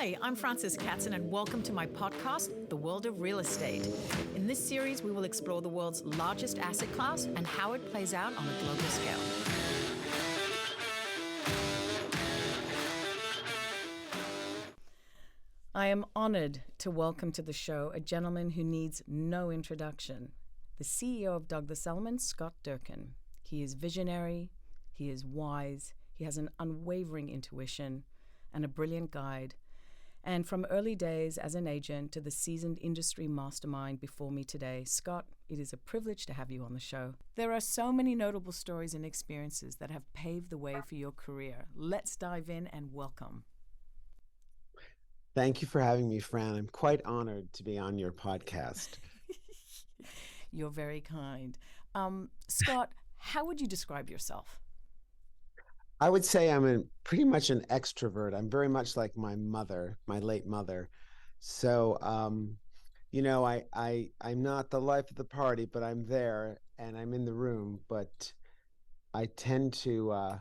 Hi, I'm Frances Katzen, and welcome to my podcast, The World of Real Estate. In this series, we will explore the world's largest asset class and how it plays out on a global scale. I am honored to welcome to the show a gentleman who needs no introduction, the CEO of Douglas Elliman, Scott Durkin. He is visionary, he is wise, he has an unwavering intuition, and a brilliant guide. And from early days as an agent to the seasoned industry mastermind before me today, Scott, it is a privilege to have you on the show. There are so many notable stories and experiences that have paved the way for your career. Let's dive in and welcome. Thank you for having me, Fran. I'm quite honored to be on your podcast. You're very kind. Scott, how would you describe yourself? I would say I'm pretty much an extrovert. I'm very much like my mother, my late mother. So, I'm not the life of the party, but I'm there and I'm in the room. But I tend to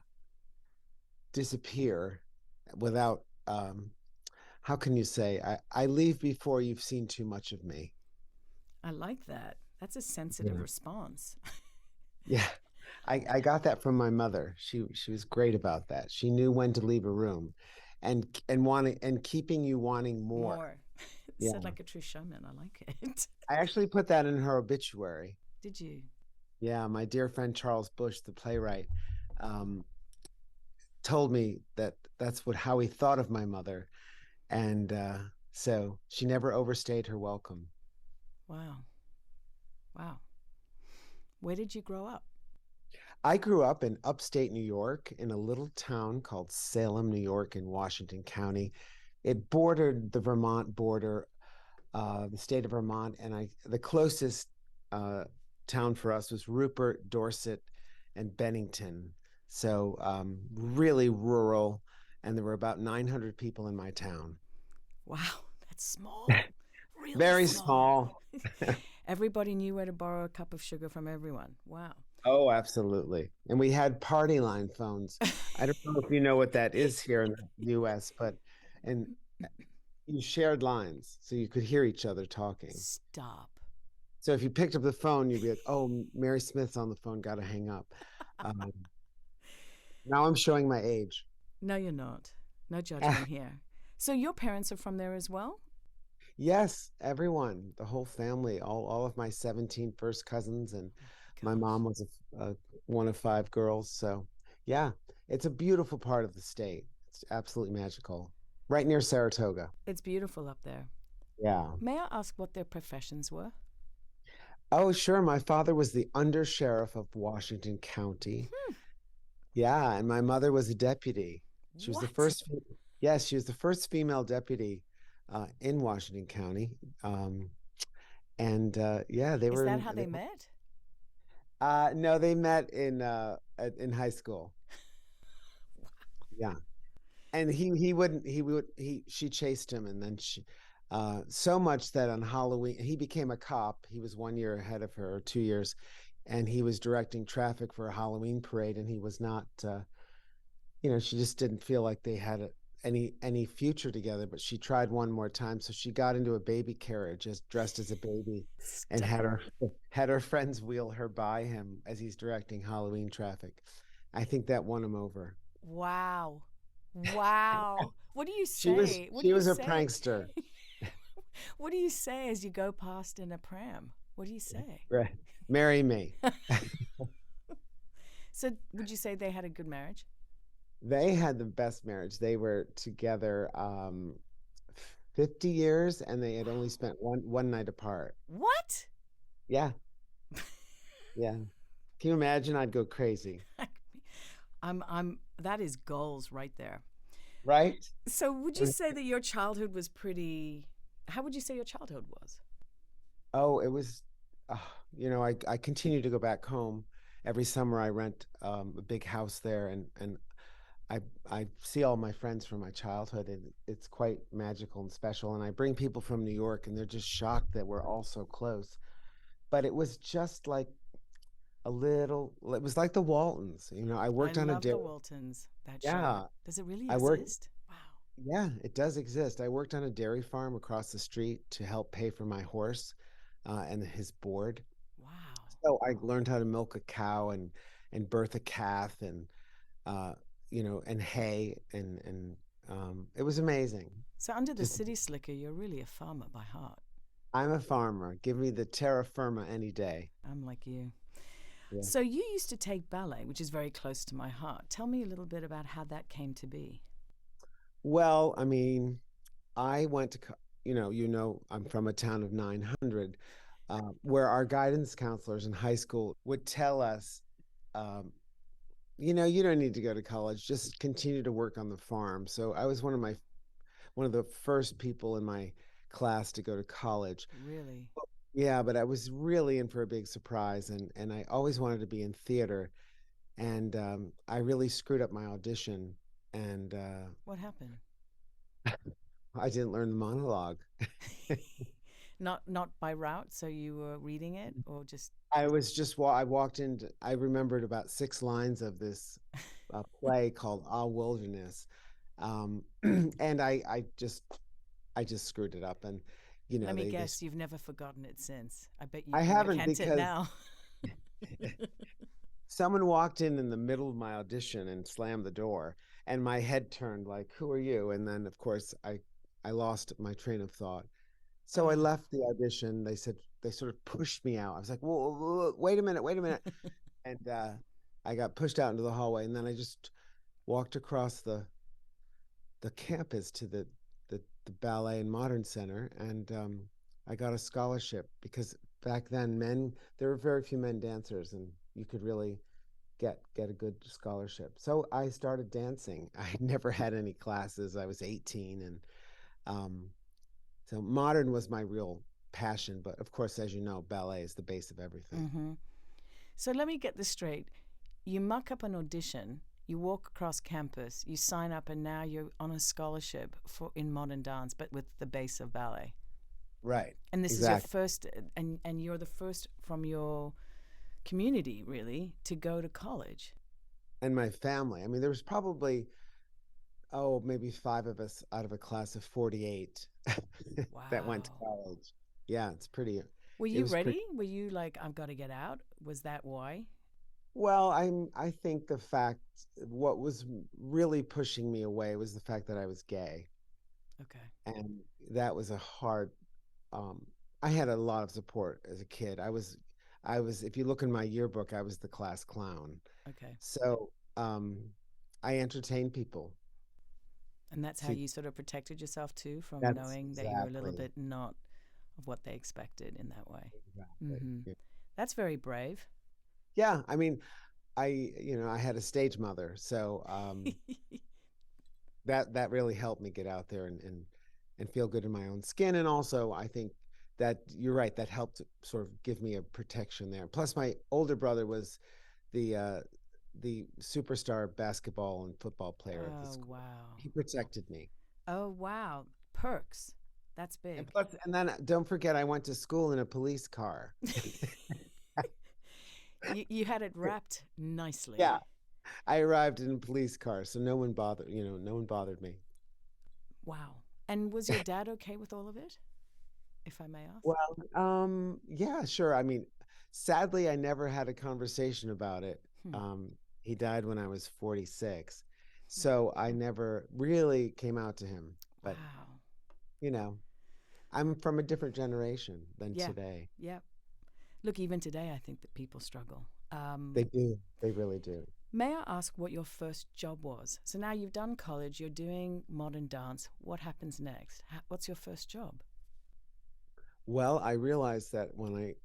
disappear without, how can you say, I leave before you've seen too much of me. I like that. That's a sensitive response. Yeah. I got that from my mother. She was great about that. She knew when to leave a room and wanting and keeping you wanting more. Yeah. Said like a true showman. I like it. I actually put that in her obituary. Did you? Yeah, my dear friend Charles Bush, the playwright, um, told me that that's how he thought of my mother. And so she never overstayed her welcome. Wow. Wow. Where did you grow up? I grew up in upstate New York in a little town called Salem, New York, in Washington County. It bordered the Vermont border, the state of Vermont, and the closest town for us was Rupert, Dorset, and Bennington. So really rural, and there were about 900 people in my town. Wow, that's small. Really Very small. Everybody knew where to borrow a cup of sugar from everyone. Wow. Oh, absolutely. And we had party line phones. I don't know if you know what that is here in the US, and you shared lines so you could hear each other talking. Stop. So if you picked up the phone, you'd be like, oh, Mary Smith's on the phone, got to hang up. Now I'm showing my age. No, you're not. No judgment here. So your parents are from there as well? Yes, everyone, the whole family, all of my 17 first cousins, and my mom was one of 5 girls. So yeah, it's a beautiful part of the state. It's absolutely magical. Right near Saratoga. It's beautiful up there. Yeah. May I ask what their professions were? Oh, sure. My father was the undersheriff of Washington County. Yeah, and my mother was a deputy. She was the first. Yes, she was the first female deputy in Washington County. Yeah, they were. Is that how they met? No, they met in high school. Yeah, and she chased him, and then so much that on Halloween he became a cop. He was 1 year ahead of her, or 2 years, and he was directing traffic for a Halloween parade, and he was not. She just didn't feel like they had any future together. But she tried one more time, so she got into a baby carriage, dressed as a baby, and had her friends wheel her by him as he's directing Halloween traffic. I think that won him over. Wow. What do you say? She was a prankster. What do you say as you go past in a pram? What do you say? Right. Marry me. So would you say they had a good marriage? They had the best marriage. They were together 50 years, and they had only spent one night apart. What? Yeah. Yeah. Can you imagine? I'd go crazy. That is goals right there. Right? So would you say that your childhood was how would you say your childhood was? Oh, it was, I continue to go back home. Every summer I rent a big house there, and I see all my friends from my childhood, and it's quite magical and special. And I bring people from New York, and they're just shocked that we're all so close. But it was just like it was like the Waltons. I worked on a love day. the Waltons. That Yeah. show. Does it really exist? Wow. Yeah, it does exist. I worked on a dairy farm across the street to help pay for my horse and his board. Wow. So I learned how to milk a cow and birth a calf and uh, and hay and it was amazing. So, under the Just city slicker, you're really a farmer by heart. I'm a farmer. Give me the terra firma any day. I'm like you. Yeah. So, you used to take ballet, which is very close to my heart. Tell me a little bit about how that came to be. Well, I mean, I went to, I'm from a town of 900, where our guidance counselors in high school would tell us, um, you don't need to go to college, just continue to work on the farm. So I was one of the first people in my class to go to college. Really? Yeah, but I was really in for a big surprise, and I always wanted to be in theater, and I really screwed up my audition, and What happened? I didn't learn the monologue. Not by route, so you were reading it or just I walked in. I remembered about 6 lines of this play called "Our Wilderness," and I just screwed it up, and let me they guess, you've never forgotten it since. I bet you I can haven't recant it because now. someone walked in the middle of my audition and slammed the door, and my head turned like, "Who are you?" And then, of course, I lost my train of thought. So I Ah. left the audition. They sort of pushed me out. I was like, "Whoa, whoa, whoa, wait a minute, wait a minute," and I got pushed out into the hallway, and then I just walked across the campus to the Ballet and Modern Center, and I got a scholarship because back then there were very few men dancers, and you could really get a good scholarship. So I started dancing. I never had any classes. I was 18, and um, so modern was my real passion. But of course, as you know, ballet is the base of everything. Mm-hmm. So let me get this straight. You muck up an audition, you walk across campus, you sign up, and now you're on a scholarship for in modern dance, but with the base of ballet. Right. And this is your Exactly. first, and you're the first from your community, really, to go to college. And my family. I mean, there was probably maybe five of us out of a class of 48 that went to Wow. college. Yeah, it's pretty. Were It you was pretty. ready? Were you like, I've got to get out? Was that why? Well, I think the fact what was really pushing me away was the fact that I was gay, Okay. and that was a hard. Um, I had a lot of support as a kid. I was. If you look in my yearbook, I was the class clown. Okay. So I entertained people. And that's how To you sort of protected yourself too from That's knowing that you were a little exactly bit not of what they expected in that way. exactly. Mm-hmm. Yeah. That's very brave. Yeah, I mean, I had a stage mother, so that really helped me get out there and feel good in my own skin. And also, I think that you're right, that helped sort of give me a protection there. Plus, my older brother was the uh, the superstar basketball and football player at the Oh, school. wow. He protected me. Oh, wow. Perks. That's And big. plus, and then don't forget, I went to school in a police car. You had it wrapped nicely. Yeah, I arrived in a police car, so no one bothered me. Wow. And was your dad okay with all of it, if I may ask? Well, yeah, sure. I mean, sadly, I never had a conversation about it. Hmm. Um, he died when I was 46, so I never really came out to him. But, Wow. you know, I'm from a different generation than Yeah. today. Yeah. Look, even today, I think that people struggle. They do. They really do. May I ask what your first job was? So now you've done college, you're doing modern dance. What happens next? What's your first job? Well, I realized that when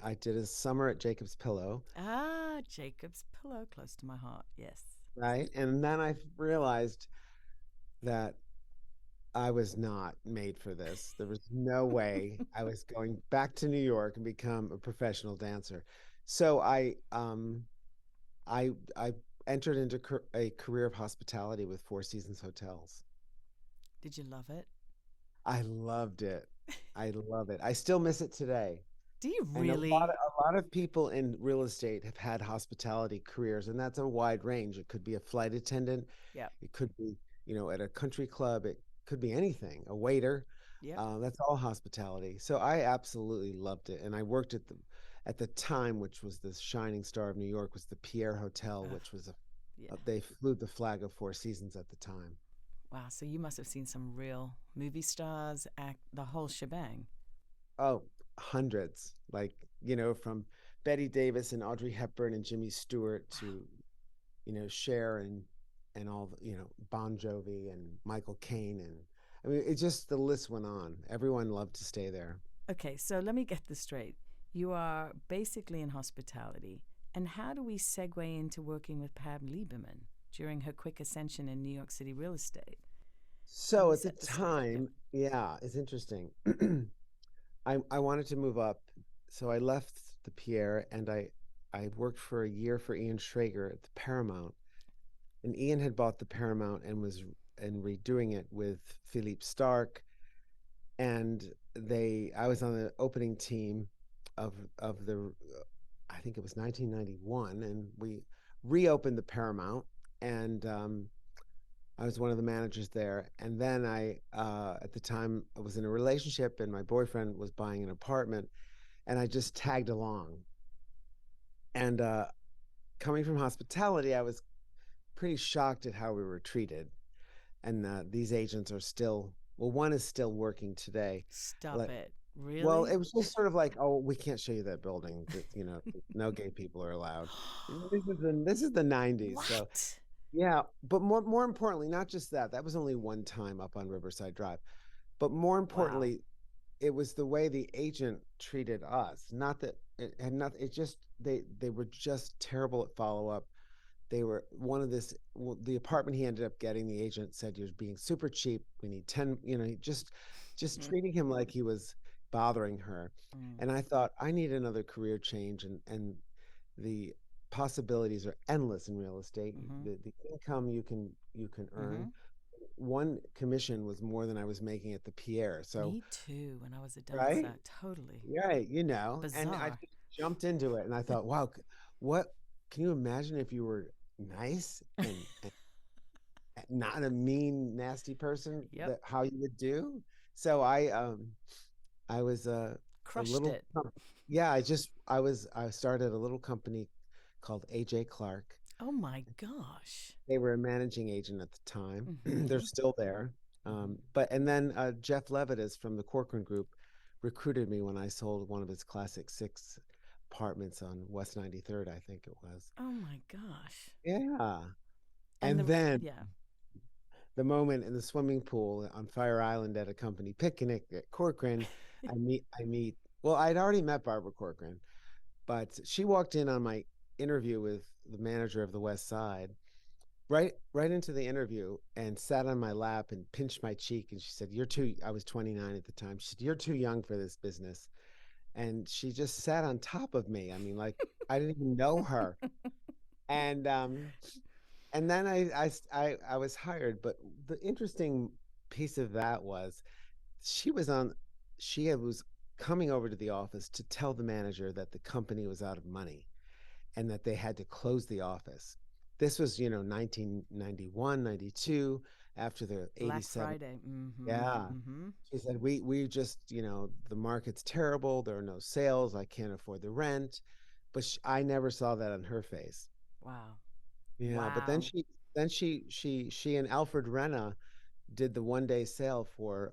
I did a summer at Jacob's Pillow, Ah, Jacob's Pillow, close to my heart. Yes. right? And then I realized that I was not made for this. There was no way I was going back to New York and become a professional dancer. So I entered into a career of hospitality with Four Seasons Hotels. Did you love it? I loved it. I love it. I still miss it today. Do you And really? a lot of people in real estate have had hospitality careers, and that's a wide range. It could be a flight attendant, Yeah. it could be at a country club. It could be anything, a waiter. Yep. That's all hospitality. So I absolutely loved it. And I worked at the time, which was the shining star of New York, was the Pierre Hotel, Ugh, which was yeah. they flew the flag of Four Seasons at the time. Wow. So you must have seen some real movie stars act the whole shebang. Oh, hundreds. Like, from Betty Davis and Audrey Hepburn and Jimmy Stewart to, Cher and all Bon Jovi and Michael Caine, and I mean it just the list went on. Everyone loved to stay there. Okay, so let me get this straight. You are basically in hospitality. And how do we segue into working with Pam Lieberman during her quick ascension in New York City real estate? Can So you at the set the stage? Yep. time, yeah, it's interesting. I wanted to move up, so I left the Pierre and I worked for a year for Ian Schrager at the Paramount. And Ian had bought the Paramount and was and redoing it with Philippe Stark. And I was on the opening team of the I think it was 1991, and we reopened the Paramount, and I was one of the managers there. And then at the time, I was in a relationship, and my boyfriend was buying an apartment, and I just tagged along. And coming from hospitality, I was pretty shocked at how we were treated. And these agents are still, well, one is still working today. Stop Like, it. well, Really? it was just sort of like, oh, we can't show you that building. That no gay people are allowed. This is the 90s, so What? yeah. But more importantly, not just that. That was only one time up on Riverside Drive. But more Wow. importantly, it was the way the agent treated us. Not that it had nothing. It just they were just terrible at follow up. They were one of this well, the apartment he ended up getting, the agent said, you're being super cheap, we need 10, just Mm. treating him like he was bothering her. Mm. And I thought, I need another career change, and the possibilities are endless in real estate. Mm-hmm. The income you can earn, Mm-hmm. one commission was more than I was making at the Pierre. So Me too, when I was a right, dancer. Totally. right, and I Bizarre. just jumped into it, and I thought, wow, what can you imagine if you were nice and not a mean, nasty person, Yep. that how you would do. So I was a Crushed little it. yeah, I started a little company called AJ Clark. Oh my gosh. They were a managing agent at the time. They're Mm-hmm. still there. Mm-hmm. But and then Jeff Levitas from the Corcoran Group recruited me when I sold one of his classic six apartments on West 93rd, I think it was. Oh my gosh. Yeah. And And the then yeah. the moment in the swimming pool on Fire Island at a company picnic at Corcoran, I meet well, I'd already met Barbara Corcoran, but she walked in on my interview with the manager of the West Side, right into the interview, and sat on my lap and pinched my cheek, and she said, "You're too," I was 29 at the time. She said, "You're too young for this business." And she just sat on top of me. I mean, like, I didn't even know her. And then I was hired. But the interesting piece of that was she was on she was coming over to the office to tell the manager that the company was out of money and that they had to close the office. This was 1991, 92, after the Black 87. Friday. Mm-hmm. Yeah. Mm-hmm. She said, we just, the market's terrible, there are no sales, I can't afford the rent. But I never saw that on her face. Wow. Yeah, but then Wow. she and Alfred Renna did the one-day sale for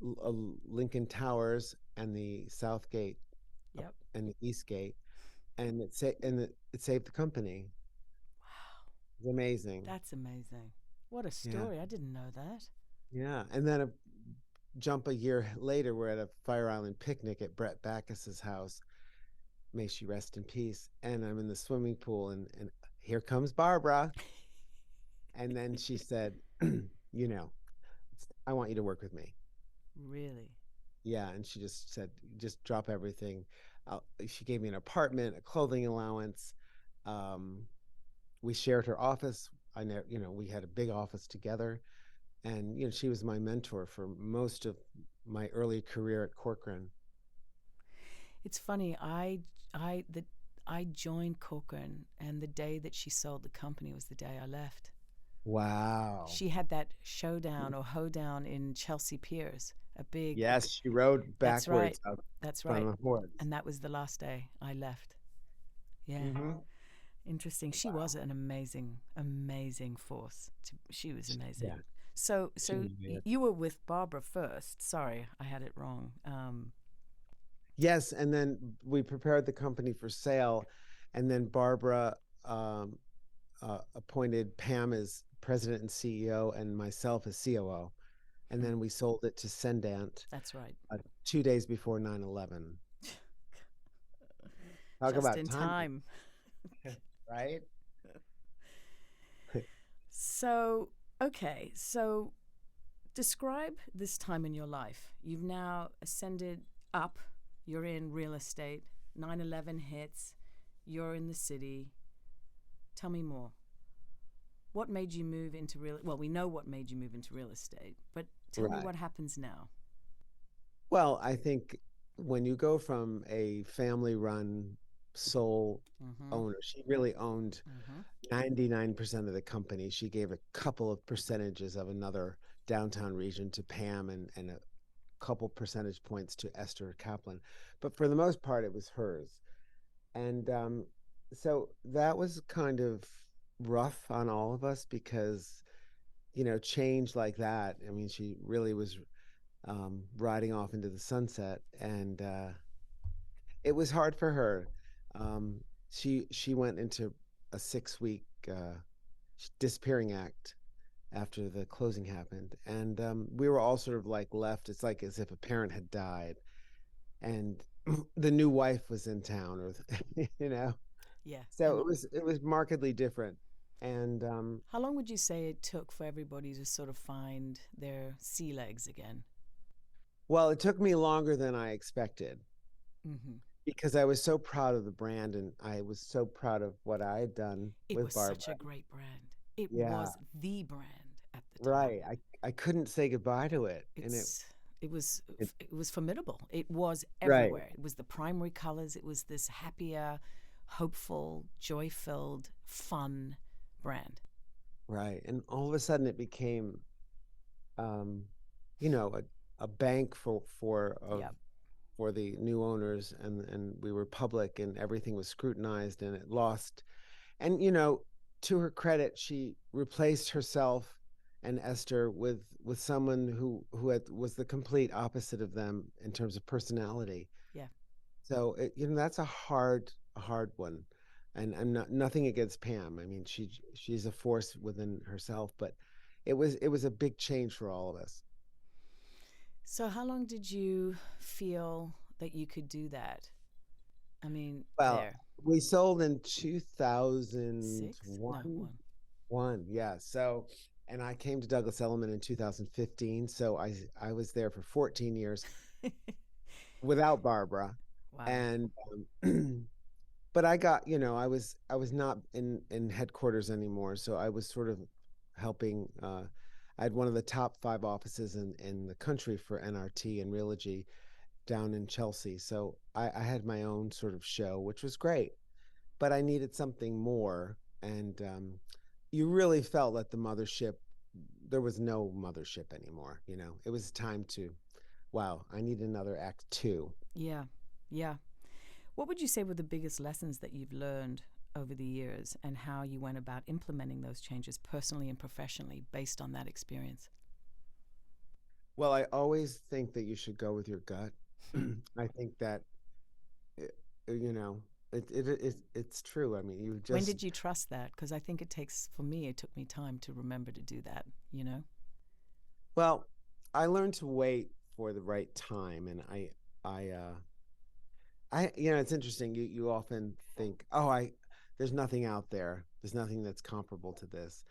Lincoln Towers and the South Gate Yep. and the East Gate, and it saved the company. Wow. It's amazing. That's amazing. What a Yeah, story. I didn't know that. yeah. And then jump a year later, we're at a Fire Island picnic at Brett Backus's house. May she rest in peace. And I'm in the swimming pool, and here comes Barbara. And then she said, you know, I want you to work with me. Really? Yeah, and she just said, just drop everything. She gave me an apartment, a clothing allowance. Um, we shared her office. I know, we had a big office together, and she was my mentor for most of my early career at Corcoran. It's funny. I joined Corcoran, and the day that she sold the company was the day I left. Wow. She had that showdown or hoedown in Chelsea Piers, a big, Yes, she rode that's right, backwards up that's from right. the horse. And that was the last day I left. Yeah, Hmm. interesting. She was an amazing, amazing force. She was Yeah, amazing. So, she so was weird. you were with Barbara first. Sorry, I had it wrong. Yes, and then we prepared the company for sale, and then Barbara um, appointed Pam as president and CEO, and myself as COO, and then we sold it to Sendant That's right. 2 days before 9/11. Talk Just about in timing, time. right? So, okay, so describe this time in your life. You've now ascended up, you're in real estate, 9/11 hits, you're in the city. Tell me more. What made you move into real Well, we know what made you move into real estate, but tell me Right. what happens now. Well, I think when you go from a family-run sole Mhm. owner, she really owned Mhm. 99% of the company. She gave a couple of percentages of another downtown region to Pam and a couple percentage points to Esther Kaplan. But for the most part, it was hers. And so that was kind of rough on all of us because, change like that. I mean, she really was riding off into the sunset. And it was hard for her. Um, she went into a 6 week disappearing act after the closing happened, and we were all sort of like left. It's like as if a parent had died, and the new wife was in town, or you know. Yeah. So And it was markedly different, and how long would you say it took for everybody to sort of find their sea legs again? well, it took me longer than I expected Mhm. because I was so proud of the brand, and I was so proud of what I had done It with was such Barbara. a great brand. It Yeah, was the brand at the time. right. I couldn't say goodbye to it, and it, It's it was it it was formidable. It was right. everywhere. It was the primary colors. It was this happier, hopeful, joy-filled, fun brand. Right. And all of a sudden it became um, you know, a bank Yeah, for the new owners, and we were public and everything was scrutinized and it lost. And to her credit, she replaced herself and Esther with someone was the complete opposite of them in terms of personality. yeah. So that's a hard one, and I'm not nothing against Pam. I mean, she's a force within herself, but it was a big change for all of us. So how long did you feel that you could do that? I mean, Well, there. we sold in 2001. 6? No, 1. Yeah. So, and I came to Douglas Elliman in 2015. So I was there for 14 years without Barbara, Wow. and but I got, I was not in headquarters anymore, so I was sort of helping. I had one of the top 5 offices in the country for NRT and Realogy down in Chelsea, so I had my own sort of show, which was great. But I needed something more, and you really felt that the mothership. There was no mothership anymore. It was time to. Wow, I need another act 2. Yeah. Yeah. What would you say were the biggest lessons that you've learned over the years and how you went about implementing those changes personally and professionally based on that experience? Well, I always think that you should go with your gut. I think that it, you know it's true. I mean, you When just did you trust that? Because I think it takes, for me, it took me time to remember to do that, you know? well, I learned to wait for the right time, and I it's interesting. You often think, oh, there's nothing out there. There's nothing that's comparable to this.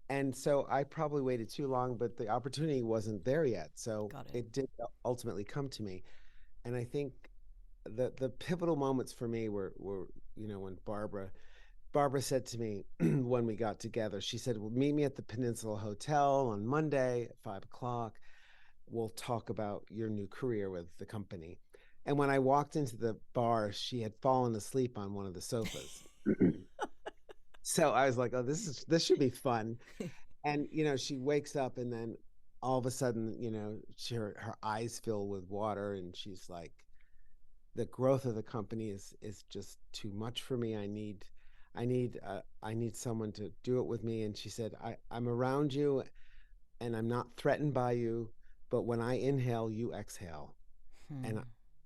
And so I probably waited too long, but the opportunity wasn't there yet. So Got it. it did ultimately come to me. And I think the pivotal moments for me were when Barbara said to me when we got together, she said, "Well, meet me at the Peninsula Hotel on Monday at 5 o'clock. We'll talk about your new career with the company." And when I walked into the bar, she had fallen asleep on one of the sofas. So I was like, "Oh, this should be fun." And she wakes up, and then all of a sudden, her eyes fill with water, and she's like, the growth of the company is just too much for me. I need someone to do it with me. And she said, I'm around you, and I'm not threatened by you, but when I inhale, you exhale, and Hmm.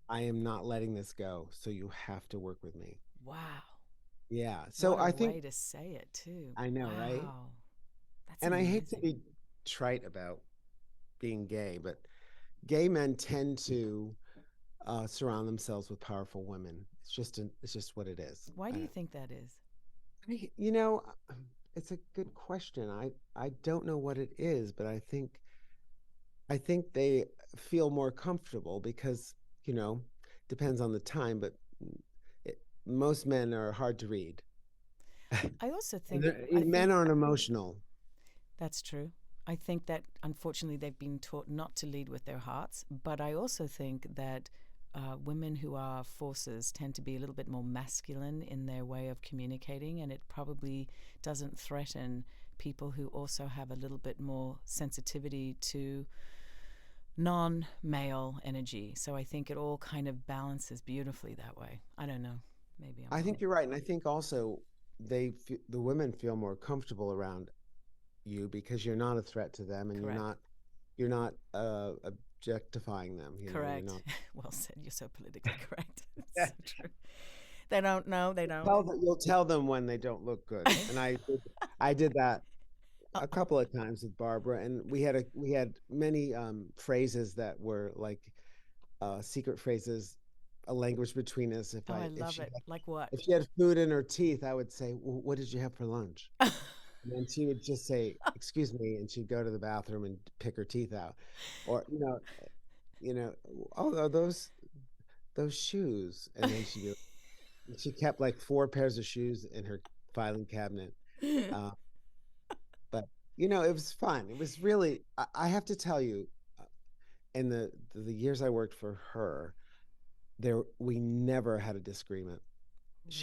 I am not letting this go. So you have to work with me. Wow. Yeah. So What a I think way to say it, too. I know, right? Wow. That's And I hate to amazing. be trite about being gay, but gay men tend to surround themselves with powerful women. It's just what it is. Why do you think that is? I- you know, it's a good question. I don't know what it is, but I think they feel more comfortable because, you know, depends on the time, but most men are hard to read. I also And think, I men think aren't emotional. that's true. I think that unfortunately they've been taught not to lead with their hearts, but I also think that women who are forces tend to be a little bit more masculine in their way of communicating, and it probably doesn't threaten people who also have a little bit more sensitivity to non male energy. So I think it all kind of balances beautifully that way. I don't know. Maybe I'm I wrong. think you're right, and I think also the women feel more comfortable around you because you're not a threat to them, and you're Correct. not you're not objectifying them. You're Correct. not. Well said. You're so politically correct. It's so true. They don't know. They don't. You'll tell them when they don't look good, and I did that a Uh-oh. couple of times with Barbara, and we had many phrases that were like secret phrases, a language between us. If Oh, I I if love she it. had, Like what? if she had food in her teeth, I would say, well, "What did you have for lunch?" And then she would just say, "Excuse me," and she'd go to the bathroom and pick her teeth out, or you know, "Oh, are those shoes?" And then she kept like four pairs of shoes in her filing cabinet. Uh, but it was fun. It was really. I have to tell you, uh, in the years I worked for her, we never had a disagreement.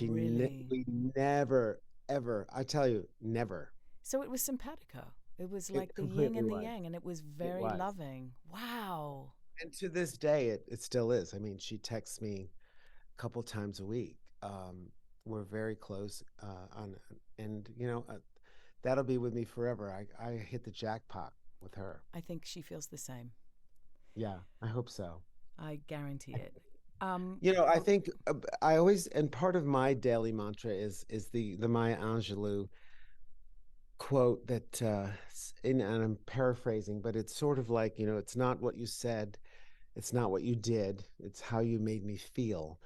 Really? We never ever. I tell you, never. So it was simpatico. It was It like the yin completely and the was. yang, and it was It very was. loving. Wow. And to this day, it still is. I mean, she texts me a couple times a week. We're very close and that'll be with me forever. I hit the jackpot with her. I think she feels the same. Yeah, I hope so. I guarantee it. Um, I think I always, and part of my daily mantra is the Maya Angelou quote that, and I'm paraphrasing, but it's sort of like, it's not what you said, it's not what you did, it's how you made me feel.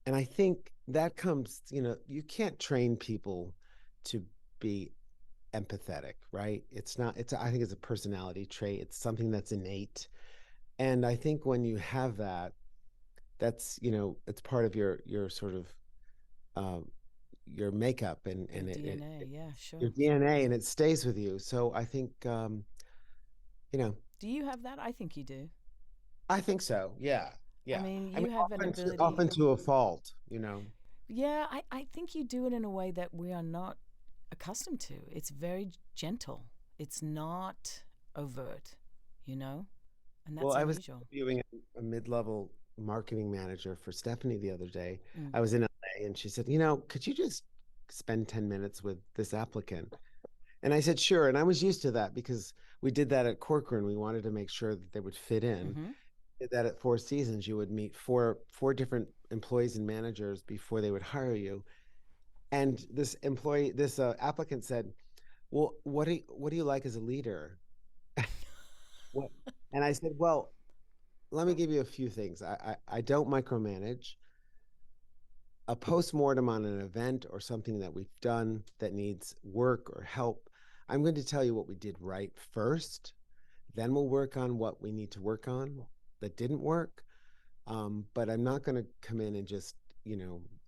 And I think that comes, you can't train people to be empathetic, right? It's not, I think it's a personality trait. It's something that's innate. And I think when you have that, that's, it's part of your sort of, um, your makeup, your and DNA, yeah, your sure. DNA, and it stays with you. So I think, you know, Do you have that? I think you do. I think so. Yeah. I Yeah. mean, I you mean, have an often ability. to a fault. Yeah, I think you do it in a way that we are not accustomed to. It's very gentle, it's not overt, you know? And Well, that's I was unusual. interviewing a mid-level marketing manager for Stephanie the other day. Mm. I was in LA, and she said, could you just spend 10 minutes with this applicant? And I said, sure. And I was used to that because we did that at Corcoran. We wanted to make sure that they would fit in. Mm-hmm. Did that at Four Seasons. You would meet four different employees and managers before they would hire you. And this applicant said, well, what do you like as a leader? What? And I said, well, let me give you a few things. I don't micromanage. A post-mortem on an event or something that we've done that needs work or help, I'm going to tell you what we did right first. Then we'll work on what we need to work on that didn't work. But I'm not going to come in and just,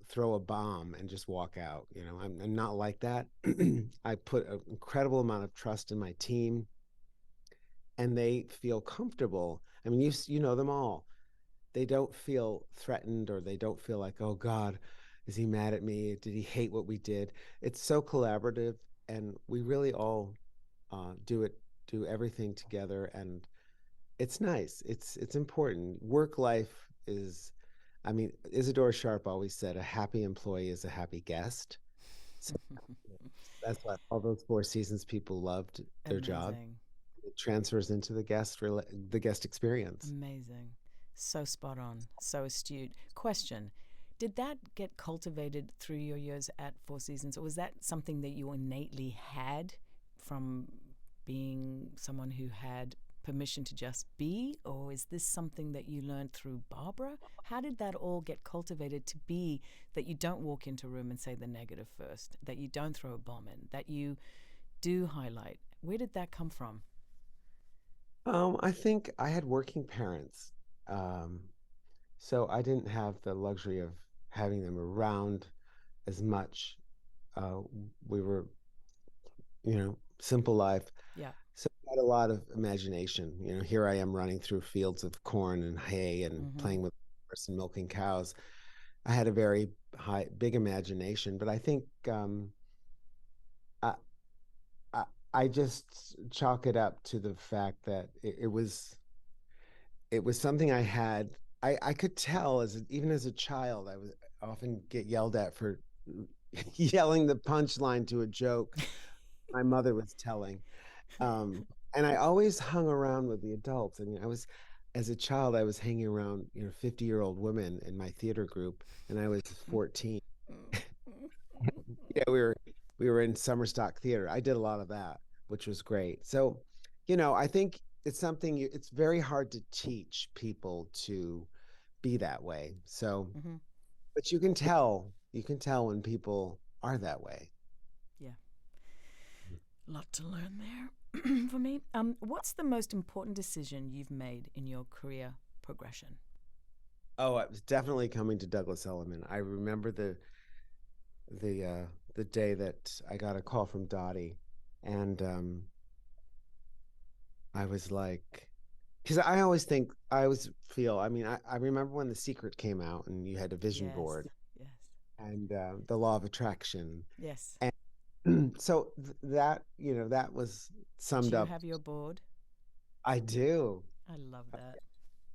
throw a bomb and just walk out. I'm not like that. I put an incredible amount of trust in my team, and they feel comfortable. I mean, you know them all. They don't feel threatened, or they don't feel like, oh God, is he mad at me? Did he hate what we did? It's so collaborative, and we really all do it, do everything together, and it's nice. It's important. Work life is, I mean, Isadora Sharp always said, a happy employee is a happy guest. So that's why all those Four Seasons people loved their job. Amazing. It transfers into the guest experience. Amazing. So spot on. So astute. Question: did that get cultivated through your years at Four Seasons, or was that something that you innately had from being someone who had permission to just be, or is this something that you learned through Barbara? How did that all get cultivated to be that you don't walk into a room and say the negative first, that you don't throw a bomb in, that you do highlight? Where did that come from? I think I had working parents, um, so I didn't have the luxury of having them around as much. Uh, we were, simple life. Yeah. So I had a lot of imagination. Here I am running through fields of corn and hay and Mm-hmm. playing with horse and milking cows. I had a very big imagination, but I think I, I, I just chalk it up to the fact that it was something I had. I could tell even as a child, I was often get yelled at for yelling the punchline to a joke my mother was telling. Um, and I always hung around with the adults. I mean, as a child, I was hanging around, 50-year-old women in my theater group, and I was 14. Yeah, we were in summer stock theater. I did a lot of that, which was great. So, I think it's something it's very hard to teach people to be that way. So, Mm-hmm. but you can tell when people are that way. Yeah. Lot to learn there for me. What's the most important decision you've made in your career progression? Oh, it was definitely coming to Douglas Elliman. I remember the uh the day that I got a call from Dottie, and I was like, because I always feel, I mean, I remember when The Secret came out and you had a vision Yes, board yes, and the law of attraction. yes. And so that was Do summed you up. have your board? I do. I love that.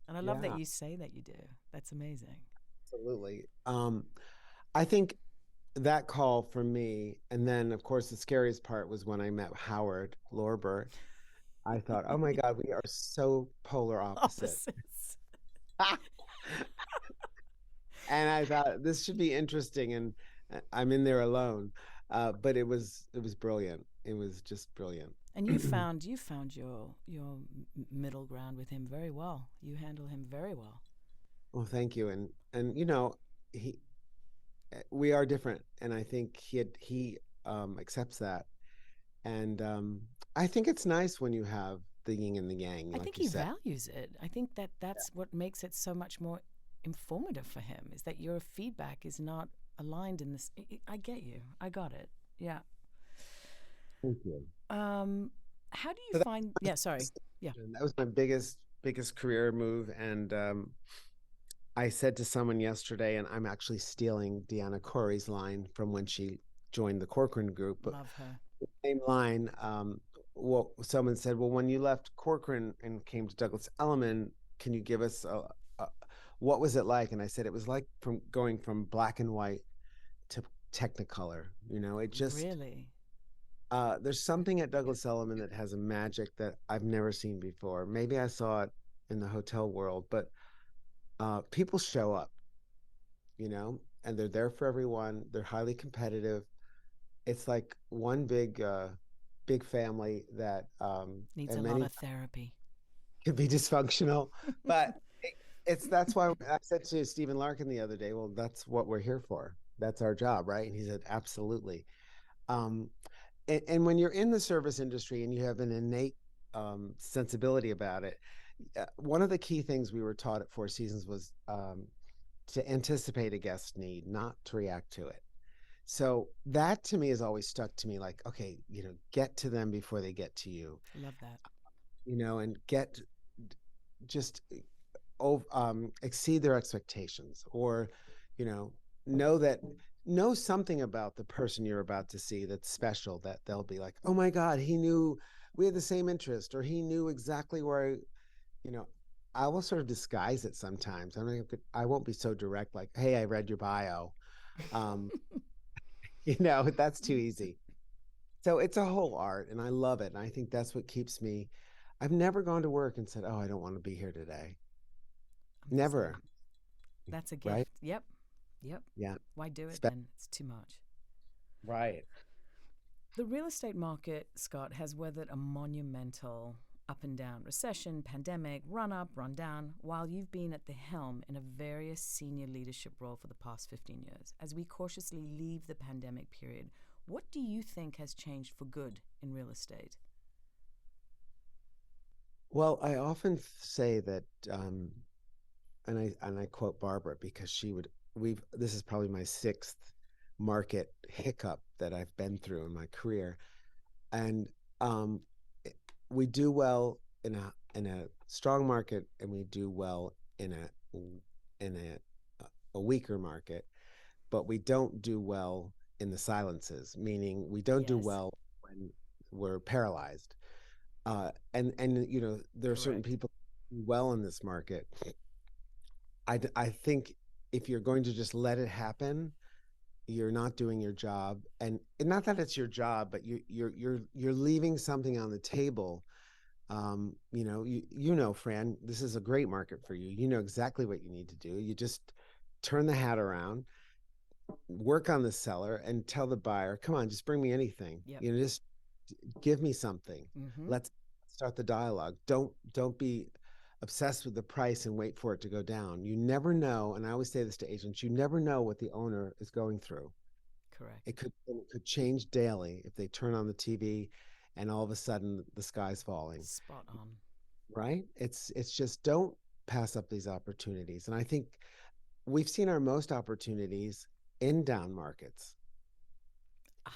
And I love that Yeah, you say that you do. That's amazing. absolutely. I think that call from me, and then of course the scariest part was when I met Howard Lorber. I thought, oh my God, we are so polar opposite. Opposites. And I thought this should be interesting, and I'm in there alone. But it was brilliant. It was just brilliant. And you found your middle ground with him very well. You handle him very well. Well, thank you. And he we are different, and I think he accepts that. And I think it's nice when you have the yin and the yang, I like think you he said. values it. I think that that's what makes it so much more informative for him is that your feedback is not aligned in this. I get you. I got it. Yeah. Thank you. Um, how do you So find? Yeah. Sorry. Yeah. that was my biggest career move, and I said to someone yesterday, and I'm actually stealing Deanna Corey's line from when she joined the Corcoran group, but Love her. same line. Well, someone said, "Well, when you left Corcoran and came to Douglas Elliman, can you give us a what was it like?" And I said it was like from going from black and white to Technicolor. It just Really. there's something at Douglas Elliman that has a magic that I've never seen before. Maybe I saw it in the hotel world, but people show up, and they're there for everyone. They're highly competitive. It's like one big family that Needs a and lot many of therapy. could be dysfunctional, but that's why I said to Stephen Larkin the other day, well, that's what we're here for. That's our job, right? And he said, absolutely. Um, and when you're in the service industry and you have an innate sensibility about it, one of the key things we were taught at Four Seasons was to anticipate a guest need, not to react to it. So that to me has always stuck to me like, okay, get to them before they get to you, Love that. and get just exceed their expectations, or you know know that know something about the person you're about to see that's special, that they'll be like, oh my God, he knew we had the same interest, or he knew exactly where you know, I will sort of disguise it sometimes. I won't be so direct, like, "Hey, I read your bio." Um, that's too easy. So it's a whole art, and I love it. And I think that's what keeps me. I've never gone to work and said, "Oh, I don't want to be here today." Understood. Never, That's a right? gift. Yep. Yep. Yeah. Why do it Spe- then? It's too much. right. The real estate market, Scott, has weathered a monumental up and down recession, pandemic, run up, run down, while you've been at the helm in a various senior leadership role for the past 15 years. As we cautiously leave the pandemic period, what do you think has changed for good in real estate? Well, I often say that, and I quote Barbara because she would. We've This is probably my sixth market hiccup that I've been through in my career, and um, we do well in a strong market, and we do well in a weaker market, but we don't do well in the silences, meaning we don't do Yes, well when we're paralyzed. And there are certain correct. people who do well in this market. I think if you're going to just let it happen, you're not doing your job, and not that it's your job, but you're leaving something on the table. Fran, this is a great market for you. You know exactly what you need to do. You just turn the hat around, work on the seller, and tell the buyer, come on, just bring me anything. Yep. Just give me something. Mm-hmm. Let's start the dialogue. Don't be obsessed with the price and wait for it to go down. You never know, and I always say this to agents, you never know what the owner is going through. Correct. It could change daily if they turn on the TV and all of a sudden the sky's falling. Spot on. Right? It's just don't pass up these opportunities. And I think we've seen our most opportunities in down markets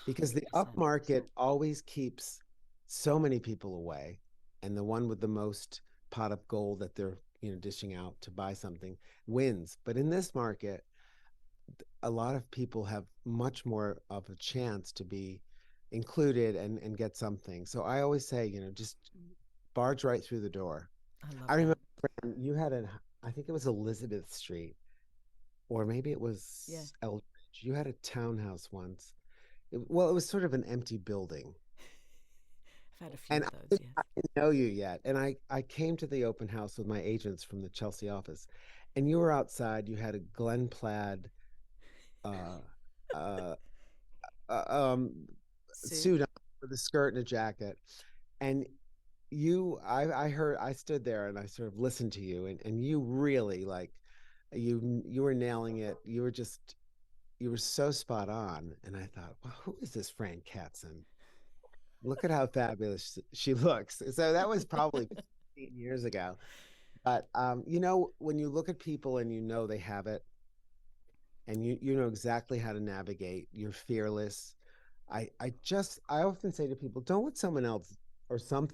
because the up 100%. market always keeps so many people away, and the one with the most pot of gold that they're dishing out to buy something wins. But in this market, a lot of people have much more of a chance to be included and get something. So I always say, just barge right through the door. I love I remember that. you had I think it was Elizabeth Street, or maybe it Yeah. was Eldridge. You had a townhouse once. Well, it was sort of an empty building. I've had a few And of those, yes. I didn't know you yet. And I came to the open house with my agents from the Chelsea office, and you were outside. You had a Glen Plaid uh, uh, um, Sue? suit on with a skirt and a jacket. And I heard, I stood there and I sort of listened to you, and you really you were nailing it. You were so spot on. And I thought, well, who is this Fran Katzen? Look at how fabulous she looks. So that was probably 15 years ago. But when you look at people and they have it, and you know exactly how to navigate, you're fearless. I often say to people, don't let someone else or some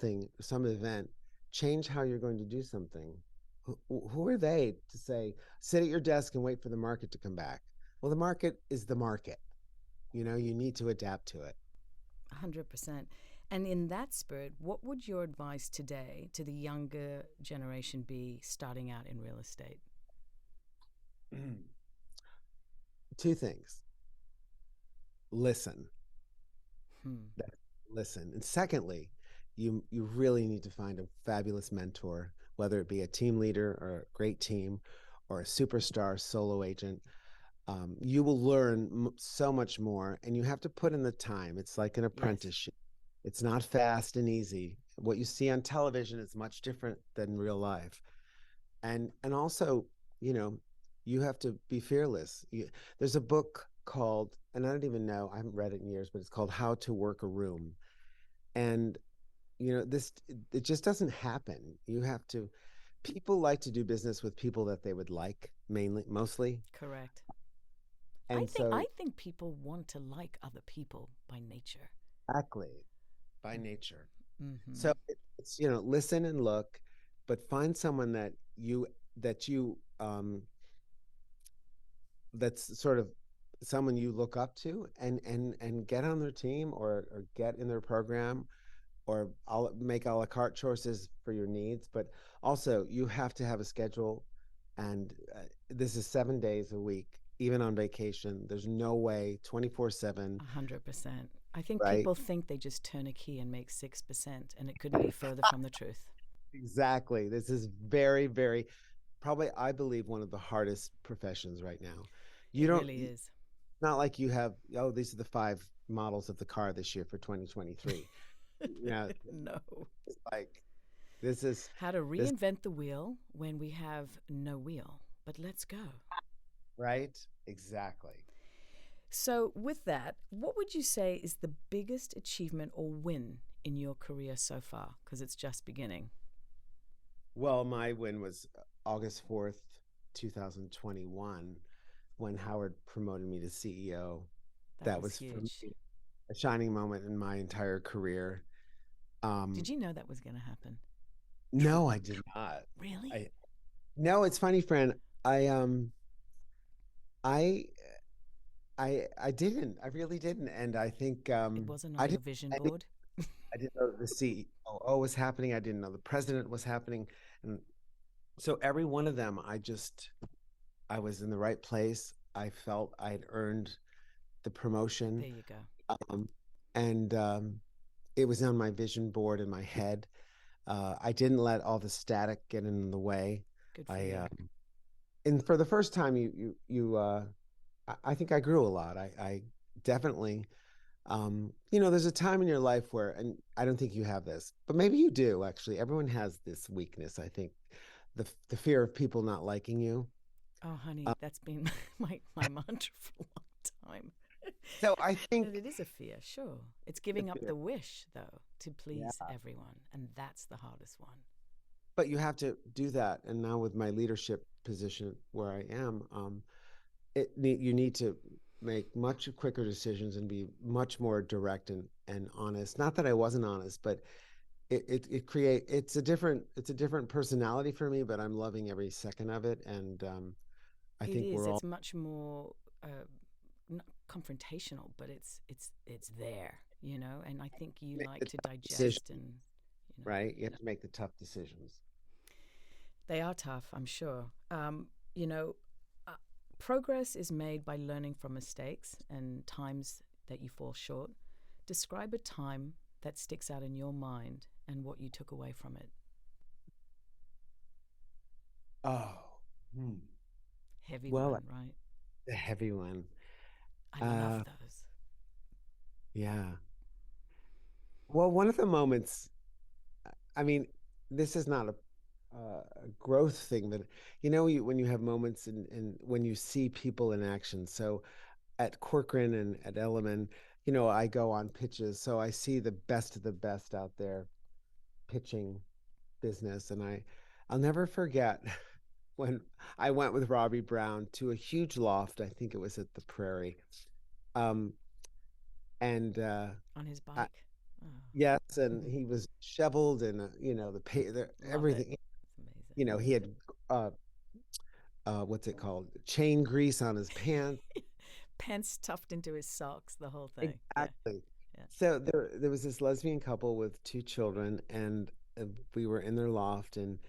event change how you're going to do something. Who are they to say, sit at your desk and wait for the market to come back? Well, the market is the market. You need to adapt to it. 100%. And in that spirit, what would your advice today to the younger generation be starting out in real estate? Two things: listen, Hmm. that listen, and secondly, you really need to find a fabulous mentor, whether it be a team leader or a great team, or a superstar solo agent. You will learn so much more, and you have to put in the time. It's like an Yes, apprenticeship. It's not fast and easy. What you see on television is much different than real life. And also, you know, you have to be fearless. There's a book called, and I don't even know, I haven't read it in years, but it's called How to Work a Room. And this it just doesn't happen. You have to People like to do business with people that they would like, mainly, mostly. correct. I And think so I think people want to like other people by nature. exactly, by nature. Mm-hmm. So it's listen and look, but find someone that you that's sort of someone you look up to, and get on their team, or get in their program, or I'll make a la carte choices for your needs, but also you have to have a schedule. And this is 7 days a week, even on vacation. There's no way 24/7, 100%. I think right? people think they just turn a key and make 6%, and it couldn't be further from the truth. Exactly. This is very, very, probably, I believe, one of the hardest professions right now. You It don't, really it's is. not like you have, oh, these are the five models of the car this year for 2023. Yeah, No. it's like this is How to this, reinvent the wheel when we have no wheel. But let's go. right? Exactly. So, with that, what would you say is the biggest achievement or win in your career so far? Because it's just beginning. Well, my win was August 4th, 2021, when Howard promoted me to CEO. That That was was for huge. me a shining moment in my entire career. Did Um, you know that was going to happen? no, I did not. Really? I No, it's funny, friend. I I I didn't. I really didn't. And I think It wasn't I on your didn't vision I didn't board? I didn't know the COO was happening. I didn't know the president was happening. And so every one of them, I was in the right place. I felt I had earned the promotion. There you go. Um, and it was on my vision board in my head. I didn't let all the static get in the way. Good for I you. and for the first time, I think I grew a lot. I definitely, there's a time in your life where, and I don't think you have this, but maybe you do actually. Everyone has this weakness. I think the fear of people not liking you. Oh, Uh, honey, that's been my mantra for a long time. so I And think it is a fear, sure. It's the giving up fear, the wish, though, to yeah, please everyone. And that's the hardest one. but you have to do that. And now with my leadership position where I am, you need to make much quicker decisions and be much more direct and honest. Not that I wasn't honest, but it's a different personality for me, but I'm loving every second of it. And I It think is. we're all It's much more not confrontational, but it's there, And I think you make like the to tough decision, digest and, right? You have to make the tough decisions. they are tough, I'm sure. You know, uh, Progress is made by learning from mistakes and times that you fall short. Describe a time that sticks out in your mind and what you took away from it. Oh, hmm. Heavy Well, one, right? the heavy one. I love Uh, those. yeah. Well, one of the moments, I mean, this is not a growth thing, but when you have moments and when you see people in action. So at Corcoran and at Elliman, I go on pitches, so I see the best of the best out there pitching business, and I'll never forget when I went with Robbie Brown to a huge loft. I think it was at the Prairie, um, and On his I, bike. Oh, yes, and he was shoveled, and love it. everything. It's amazing. He had uh, what's it called? Chain grease on his pants. Pants tucked into his socks, the whole thing. Yeah, Exactly. yeah. So there was this lesbian couple with two children, and we were in their loft, and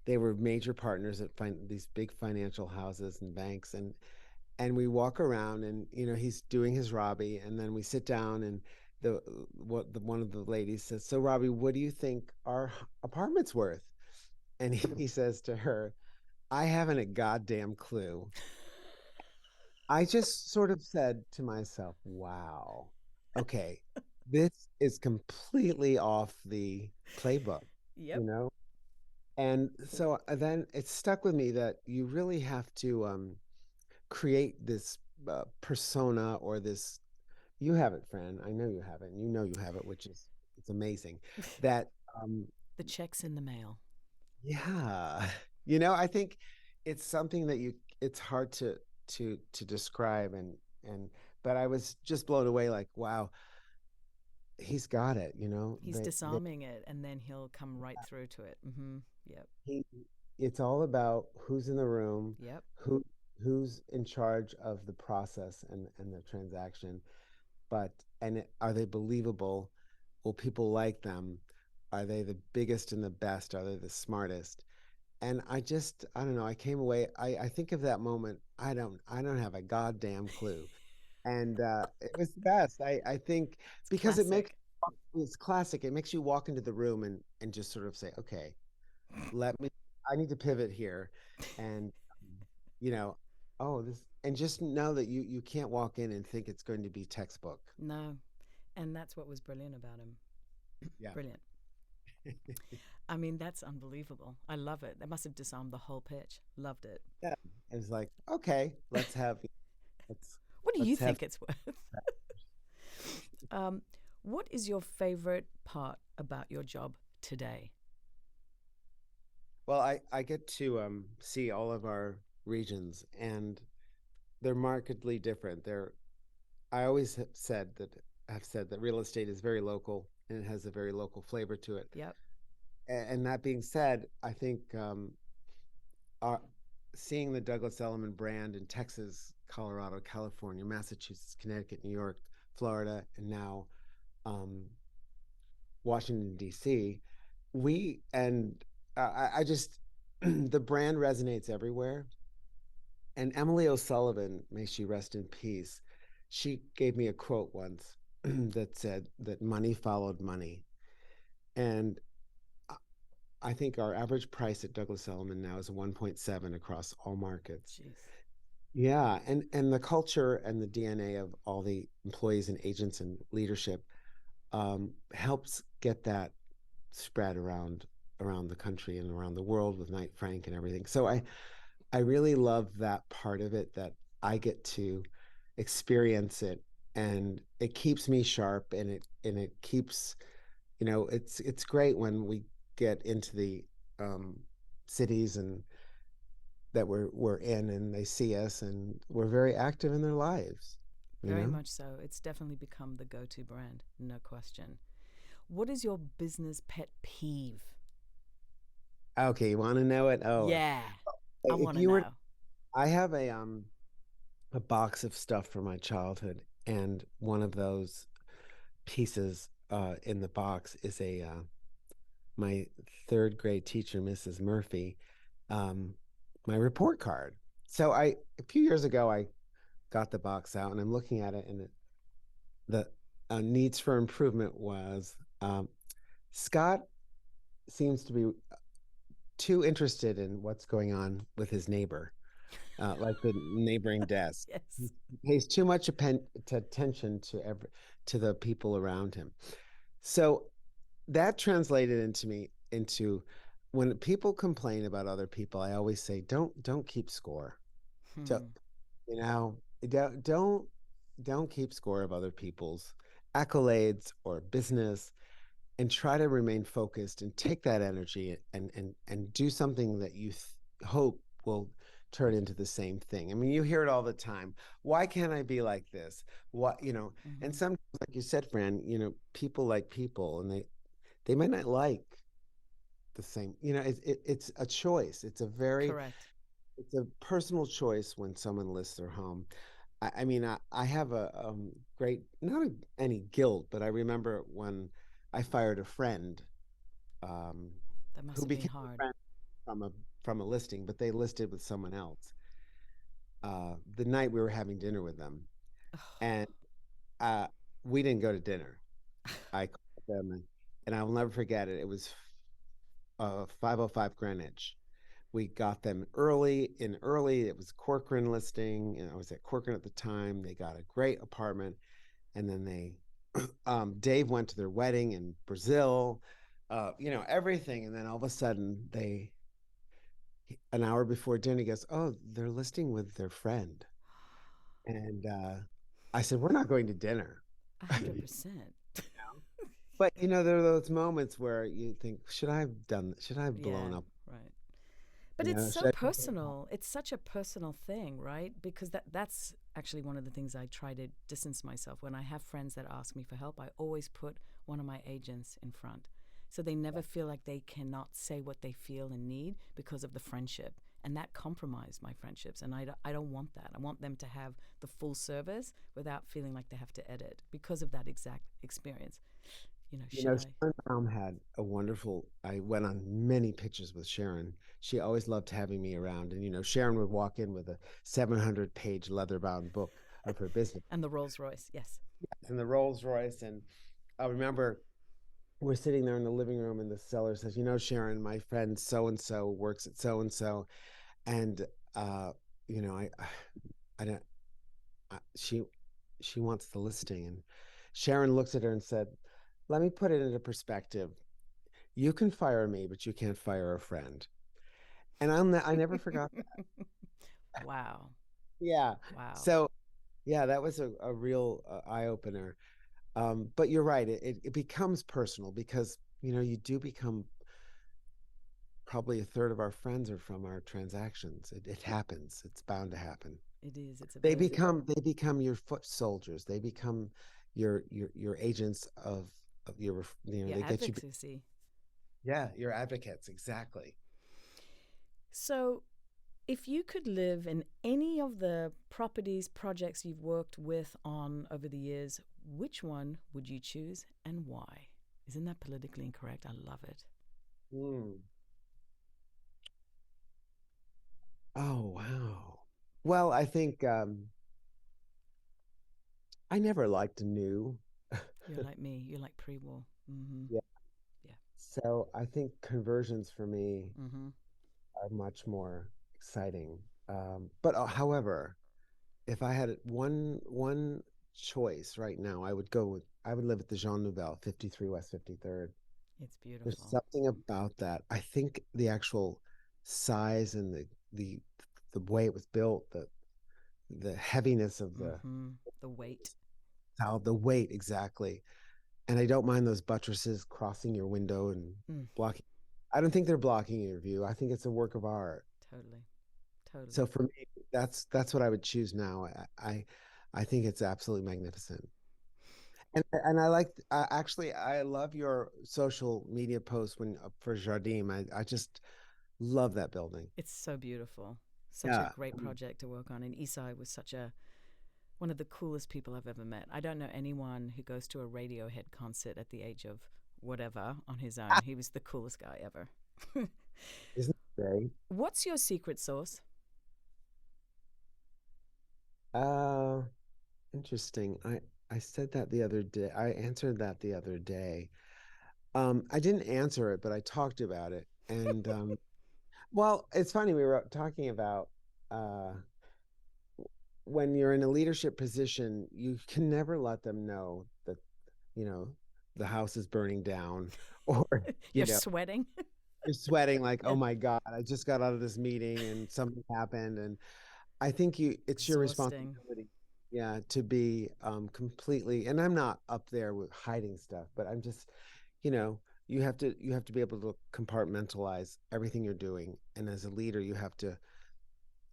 they were major partners at these big financial houses and banks, and we walk around, and he's doing his Robbie, and then we sit down, and one of the ladies says, "So Robbie, what do you think our apartment's worth?" And he says to her, "I haven't a goddamn clue." I just sort of said to myself, wow, okay, this is completely off the playbook, you Yep. know? And so then it stuck with me that you really have to create this persona or this, you have it, Fran. I know you have it, and you have it, which is, it's amazing. That, um, The check's in the mail. yeah, I think it's something that it's hard to describe and but I was just blown away like wow, he's got it, He's disarming it, and then he'll come right through to it. Yep. he it's all about who's in the room, Yep. who who's in charge of the process and the transaction, but are they believable? Will people like them? Are they the biggest and the best? Are they the smartest? And I don't know, I came away, I think of that moment, I don't have a goddamn clue. And it was the best. I think It's because classic. it's classic. It makes you walk into the room and just sort of say, okay, let me, I need to pivot here. And, you know, oh, this, and just know that you can't walk in and think it's going to be textbook. No. And that's what was brilliant about him. Yeah. Brilliant. I mean, that's unbelievable. I love it. That must have disarmed the whole pitch. Loved it. Yeah. It's like, okay, let's, What do you let's have, think it's worth? um, what is your favorite part about your job today? well, I get to see all of our regions and they're markedly different. I always have said that real estate is very local and it has a very local flavor to it. Yep. And that being said, I think our, seeing the Douglas Elliman brand in Texas, Colorado, California, Massachusetts, Connecticut, New York, Florida, and now um, Washington D.C., we and I just the brand resonates everywhere. And Emily O'Sullivan, may she rest in peace, she gave me a quote once that said that money followed money. And I think our average price at Douglas Elliman now is 1.7 across all markets. Jeez. Yeah, and the culture and the DNA of all the employees and agents and leadership helps get that spread around the country and around the world with Knight Frank and everything. So I really love that part of it that I get to experience it and it keeps me sharp and it keeps, it's great when we get into the um, cities and that we're in and they see us and we're very active in their lives, you Very know? much so. It's definitely become the go to brand, no question. What is your business pet peeve? Okay, you want to know it? Oh, Yeah, I if want to you were, know. I have a box of stuff from my childhood and one of those pieces in the box is a my third grade teacher, Mrs. Murphy, um, my report card. So a few years ago, I got the box out and I'm looking at it, and the needs for improvement was Scott seems to be too interested in what's going on with his neighbor, like the neighboring desk. He Yes. pays too much attention to the people around him. So that translated into when people complain about other people, I always say, don't keep score. So, Hmm. you know, don't keep score of other people's accolades or business, and try to remain focused and take that energy and do something that you hope will turn into the same thing. I mean, you hear it all the time. Why can't I be like this? What, and Mm-hmm. sometimes, like you said, Fran, people like people, and they might not like the same. It's a choice. Correct. It's a personal choice when someone lists their home. I mean, I have a great, not any guilt, but I remember when I fired a friend um, That must who have been became a hard. friend from a listing, but they listed with someone else. The night we were having dinner with them, and uh, we didn't go to dinner. I called them, and I will never forget it. It was 5:05 Greenwich. We got them early. It was Corcoran listing, and I was at Corcoran at the time. They got a great apartment, and then Dave went to their wedding in Brazil, everything. And then all of a sudden, an hour before dinner, he goes, "Oh, they're listing with their friend," and I said, "We're not going to dinner." 100%. But there are those moments where you think, should I have blown Yeah, up? right. But it's so Should personal. It's such a personal thing, right? Because that's actually one of the things I try to distance myself. When I have friends that ask me for help, I always put one of my agents in front. So they never feel like they cannot say what they feel and need because of the friendship. And that compromised my friendships. And I don't want that. I want them to have the full service without feeling like they have to edit because of that exact experience. should I? Sharon Baum had a wonderful, I went on many pitches with Sharon. She always loved having me around. And, Sharon would walk in with a 700-page leather-bound book of her business And the Rolls Royce, yes. and the Rolls Royce. And I remember we're sitting there in the living room and the seller says, Sharon, my friend so-and-so works at so-and-so. And, I don't, she wants the listing. And Sharon looks at her and said, let me put it into perspective. You can fire me, but you can't fire a friend. And I never forgot that. Wow. Yeah. Wow. So yeah, that was a real eye opener. But you're right. It becomes personal because, you do become probably a third of our friends are from our transactions. It happens. It's bound to happen. It is. It's a They very, become your foot soldiers. They become your agents of your, your they get you. advocacy. Yeah, your advocates. Exactly. So, if you could live in any of the properties, projects you've worked with on over the years, which one would you choose and why? Isn't that politically incorrect? I love it. Mm. Oh, wow. Well, I think I never liked new. You're like me. You're like pre-war. Mm-hmm. Yeah. Yeah. So I think conversions for me Mm-hmm. are much more exciting. But however, if I had one choice right now, I would live at the Jean Nouvel, 53 West 53rd. It's There's beautiful. something about that. I think the actual size and the the way it was built, the heaviness of Mm-hmm. The weight. how the weight exactly. And I don't mind those buttresses crossing your window and Mm, blocking. I don't think they're blocking your view. I think it's a work of art. totally. Totally. So for me, that's what I would choose now. I think it's absolutely magnificent. And I like actually I love your social media posts when for Jardim. I just love that building. It's so beautiful. Such a Yeah. great project to work on. And Isai was such a one of the coolest people I've ever met. I don't know anyone who goes to a Radiohead concert at the age of whatever on his own. He was the coolest guy ever. Isn't it great? What's your secret sauce? Uh, Interesting. I said that the other day. I answered that the other day. I didn't answer it, but I talked about it. And well, it's funny. We were talking about uh, when you're in a leadership position, you can never let them know that, you know, the house is burning down or, you You're know, sweating. you're sweating like, oh Yeah. my God, I just got out of this meeting and something happened. And I think it's your Exhausting. responsibility, yeah, to be completely, and I'm not up there with hiding stuff, but I'm just, you know, you have to be able to compartmentalize everything you're doing. And as a leader,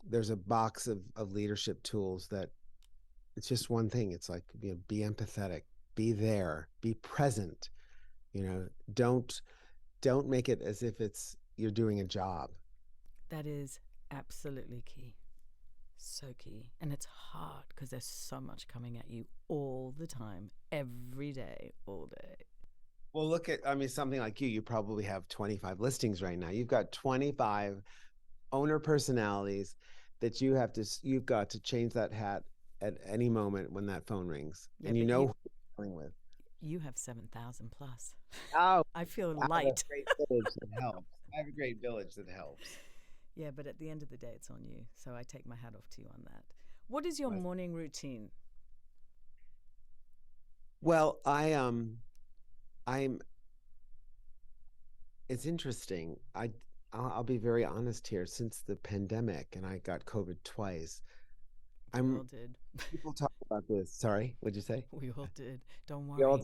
there's a box of leadership tools that it's just one thing. It's like, be empathetic, be there, be present, you know, don't make it as if it's you're doing a job. That is absolutely key. So key. And it's hard because there's so much coming at you all the time, every day, all day. Well, look at, I mean, something like you probably have 25 listings right now. You've got 25 owner personalities that you've got to change that hat at any moment when that phone rings. Yeah, And you but know you who you're dealing with. you have 7,000 plus. Oh, I feel I have a light. great village that helps. I have a great village that helps. Yeah, but at the end of the day, it's on you. So I take my hat off to you on that. What is your Nice. morning routine? Well, I'm it's interesting. I'll be very honest here. Since the pandemic and I got COVID twice, We all I'm did. people talk about this. Sorry, what'd you say? We all did. Don't We all,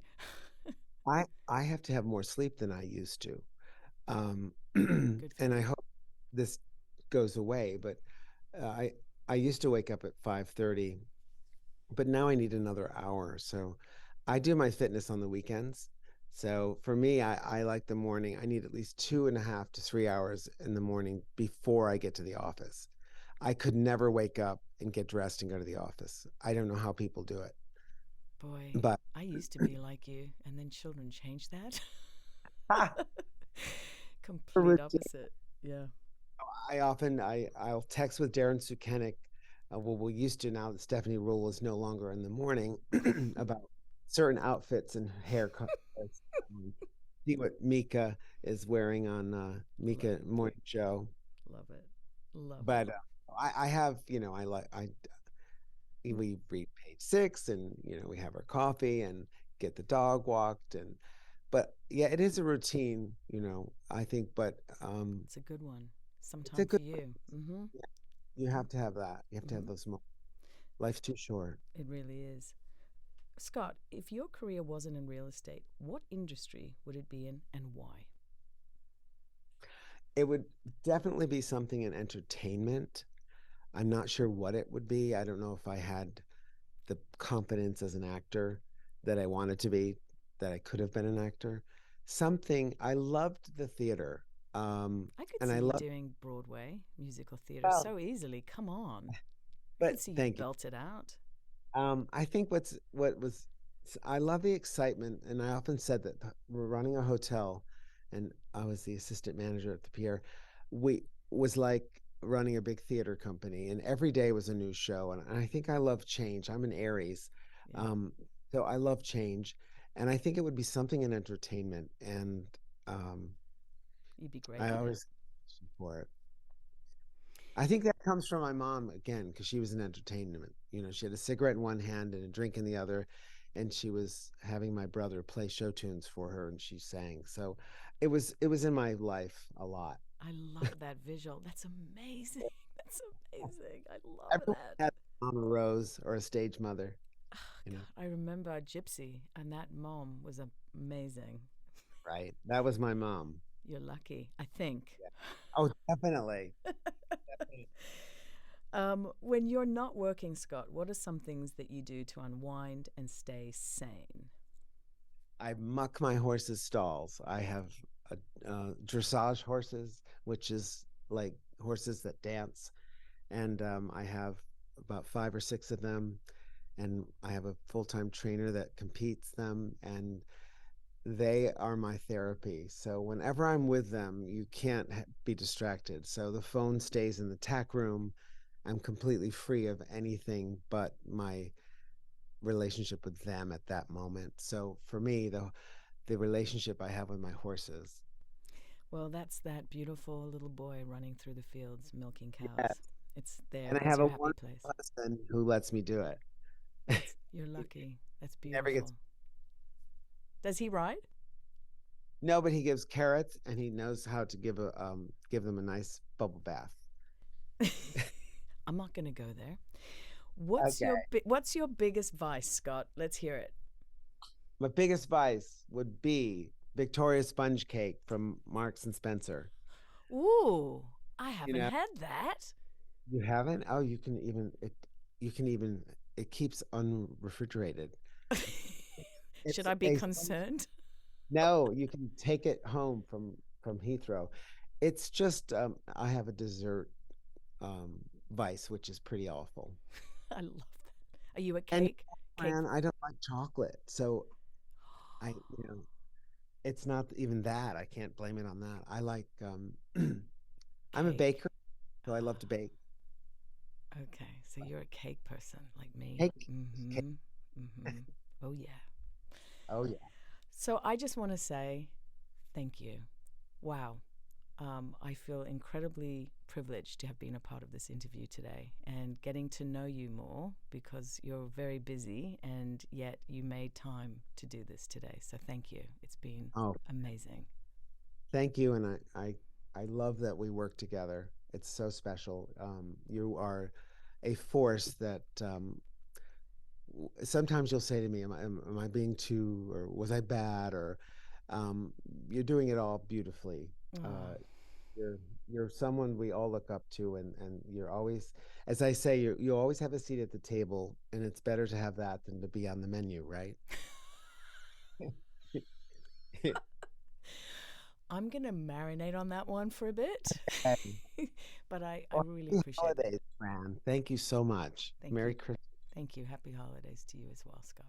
worry. I have to have more sleep than I used to. Good for And I you. hope this goes away, but uh, I I used to wake up at 5:30, but now I need another hour. So I do my fitness on the weekends. So for me, I like the morning. I need at least 2.5 to 3 hours in the morning before I get to the office. I could never wake up and get dressed and go to the office. I don't know how people do it. Boy, But I used to be like you, and then children changed that. Complete routine. opposite. Yeah. I'll text with Darren Sukenick. Well, we used to, now that Stephanie Rule is no longer in the morning, about certain outfits and haircuts. Um, See what Mika is wearing on Love Mika it. Morning Show. Love it. Love it. But I have, I like I we read page six, and we have our coffee and get the dog walked, and but yeah, it is a routine, I think, but It's a good one. it's a Sometime for good. you. Mm-hmm. Yeah, you have to have that. You have to have Mm-hmm. those moments. Life's too short. It really is. Scott, if your career wasn't in real estate, what industry would it be in and why? It would definitely be something in entertainment. I'm not sure what it would be. I don't know if I had the confidence as an actor that I wanted to be, that I could have been an actor. Something I loved the theater. I could And see I you loved, doing Broadway musical theater well, so easily. Come on. I could but see you thank you. belt it out. I think I love the excitement, and I often said that we're running a hotel, and I was the assistant manager at the Pierre. We was like running a big theater company, and every day was a new show. And I think I love change. I'm an Aries, Yeah, um, so I love change, and I think it would be something in entertainment, and um, you'd be great I at it. always for it. I think that comes from my mom again, because she was in entertainment. She had a cigarette in one hand and a drink in the other, and she was having my brother play show tunes for her, and she sang. So it was in my life a lot. I love that visual. That's amazing. That's amazing. I love Everyone that. had a Mama Rose or a stage mother, Oh, you know, God, I remember Gypsy, and that mom was amazing. right? That was my mom. You're lucky, I think. Yeah. Oh, definitely. When you're not working, Scott, what are some things that you do to unwind and stay sane? I muck my horses' stalls. I have dressage horses, which is like horses that dance, and I have about five or six of them, and I have a full-time trainer that competes them, and they are my therapy. So whenever I'm with them, you can't be distracted. So the phone stays in the tack room. I'm completely free of anything but my relationship with them at that moment. So for me, the relationship I have with my horses. Well, that's that beautiful little boy running through the fields milking Yes. cows. It's there. And I That's have your a happy wonderful place. husband who lets me do it. You're lucky. That's He never gets. beautiful. Does he ride? No, but he gives carrots, and he knows how to give them a nice bubble bath. I'm not going to go there. Okay. What's your biggest vice, Scott? Let's hear it. My biggest vice would be Victoria sponge cake from Marks and Spencer. Ooh, I You haven't know, had that. you haven't? Oh, you can even it keeps unrefrigerated. Should It's I be a concerned? No, you can take it home from Heathrow. It's just I have a dessert vice, which is pretty awful. I love that. Are you a And cake? man, I don't like chocolate, so I you know it's not even that. I can't blame it on that. I like I'm a Cake. baker, so I love to bake. Okay, so you're a cake person like me. Cake, cake. Mm-hmm. Mm-hmm. Oh yeah. Oh yeah. So I just want to say thank you. Wow. I feel incredibly privileged to have been a part of this interview today and getting to know you more because you're very busy and yet you made time to do this today. So thank you. It's been Oh, amazing. thank you, and I love that we work together. It's so special. You are a force that sometimes you'll say to me, am I being too, or was I bad, or um, you're doing it all beautifully. Oh, Uh, you're you're someone we all look up to, and you're always, as I say, you always have a seat at the table, and it's better to have that than to be on the menu, right? I'm going to marinate on that one for a bit. Hey, But I well, really happy appreciate it. holidays, Fran. Thank you so much. Thank Merry you. Christmas. Thank you. Happy holidays to you as well, Scott.